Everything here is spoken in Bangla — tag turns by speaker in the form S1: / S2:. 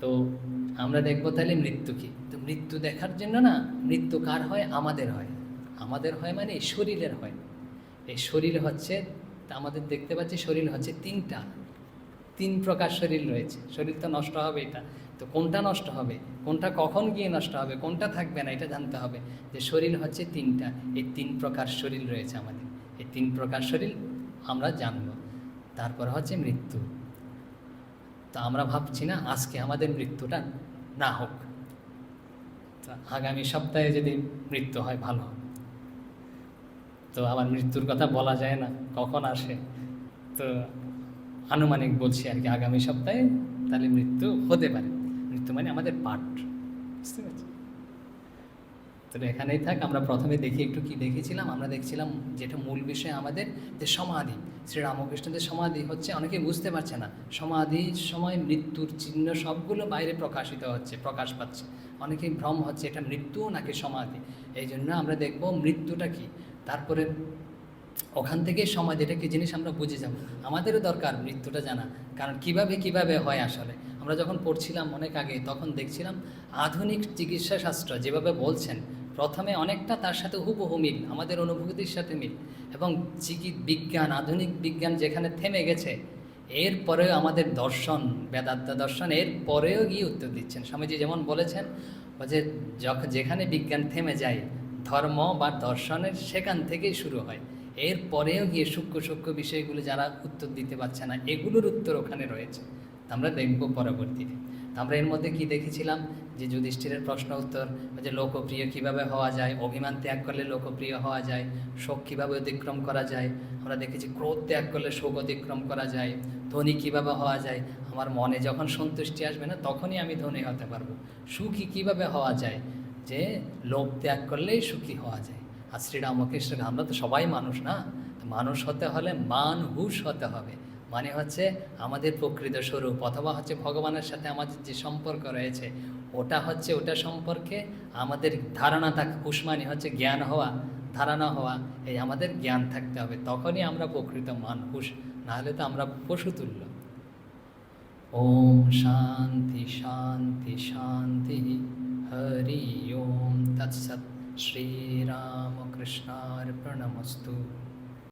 S1: তো আমরা দেখবো তাহলে মৃত্যু কি। তো মৃত্যু দেখার জন্য না, মৃত্যু কার হয়? আমাদের হয়। আমাদের হয় মানে এই শরীরের হয়। এই শরীর হচ্ছে, আমাদের দেখতে পাচ্ছি শরীর হচ্ছে তিনটা, তিন প্রকার শরীর রয়েছে। শরীর তো নষ্ট হবে, এটা তো কোনটা নষ্ট হবে, কোনটা কখন গিয়ে নষ্ট হবে, কোনটা থাকবে না, এটা জানতে হবে। যে শরীর হচ্ছে তিনটা, এই তিন প্রকার শরীর রয়েছে আমাদের। এই তিন প্রকার শরীর আমরা জানব। তারপর হচ্ছে মৃত্যু। তো আমরা ভাবছি না আজকে আমাদের মৃত্যুটা না হোক, তো আগামী সপ্তাহে যদি মৃত্যু হয় ভালো। তো আবার মৃত্যুর কথা বলা যায় না কখন আসে, তো আনুমানিক বলছি আর কি, আগামী সপ্তাহে তাহলে মৃত্যু হতে পারে। মৃত্যু মানে আমাদের পাঠ, বুঝতে পারছি। তাহলে এখানেই থাক। আমরা প্রথমে দেখি একটু কি দেখেছিলাম। আমরা দেখছিলাম যেটা মূল বিষয় আমাদের, যে সমাধি। শ্রীরামকৃষ্ণদের সমাধি হচ্ছে, অনেকে বুঝতে পারছে না সমাধির সময় মৃত্যুর চিহ্ন সবগুলো বাইরে প্রকাশিত হচ্ছে, প্রকাশ পাচ্ছে। অনেকেই ভ্রম হচ্ছে এটা মৃত্যু নাকি সমাধি। এই জন্য আমরা দেখব মৃত্যুটা কি, তারপরে ওখান থেকে সমাধিটা কি জিনিস আমরা বুঝে যাব। আমাদেরও দরকার মৃত্যুটা জানা, কারণ কিভাবে হয় আসলে। আমরা যখন পড়ছিলাম অনেক আগে, তখন দেখছিলাম আধুনিক চিকিৎসা শাস্ত্র যেভাবে বলছেন, প্রথমে অনেকটা তার সাথে হুবহু মিল, আমাদের অনুভূতির সাথে মিল। এবং বিজ্ঞান, আধুনিক বিজ্ঞান যেখানে থেমে গেছে, এরপরেও আমাদের দর্শন, বেদান্ত দর্শন এর পরেও গিয়ে উত্তর দিচ্ছেন। স্বামীজি যেমন বলেছেন যে যেখানে বিজ্ঞান থেমে যায়, ধর্ম বা দর্শনের সেখান থেকেই শুরু হয়। এর পরেও গিয়ে সূক্ষ্ম বিষয়গুলো যারা উত্তর দিতে পারছে না, এগুলোর উত্তর ওখানে রয়েছে। আমরা দেখব পরবর্তীতে। আমরা এর মধ্যে কি দেখেছিলাম, যে যুধিষ্ঠিরের প্রশ্ন উত্তর, যে লোকপ্রিয় কিভাবে হওয়া যায়, অভিমান ত্যাগ করলে লোকপ্রিয় হওয়া যায়, শোক কীভাবে অতিক্রম করা যায়। আমরা দেখেছি ক্রোধ ত্যাগ করলে শোক অতিক্রম করা যায়। ধনী কীভাবে হওয়া যায়, আমার মনে যখন সন্তুষ্টি আসবে না তখনই আমি ধনী হতে পারবো। সুখী কীভাবে হওয়া যায়, যে লোভ ত্যাগ করলেই সুখী হওয়া যায়। আর শ্রীরামকৃষ্ণ, আমরা তো সবাই মানুষ না, মানুষ হতে হলে মানহুষ হতে হবে। মানে হচ্ছে আমাদের প্রকৃত স্বরূপ, অথবা হচ্ছে ভগবানের সাথে আমাদের যে সম্পর্ক রয়েছে, ওটা হচ্ছে, ওটা সম্পর্কে আমাদের ধারণা থাক। হুশ মানে হচ্ছে জ্ঞান হওয়া, ধারণা হওয়া। এই আমাদের জ্ঞান থাকতে হবে, তখনই আমরা প্রকৃত মানহুষ, নাহলে তো আমরা পশুতুল্য। ওম শান্তি শান্তি শান্তি। হরি ওম তৎসৎ। শ্রীরামকৃষ্ণার্পণমস্তু।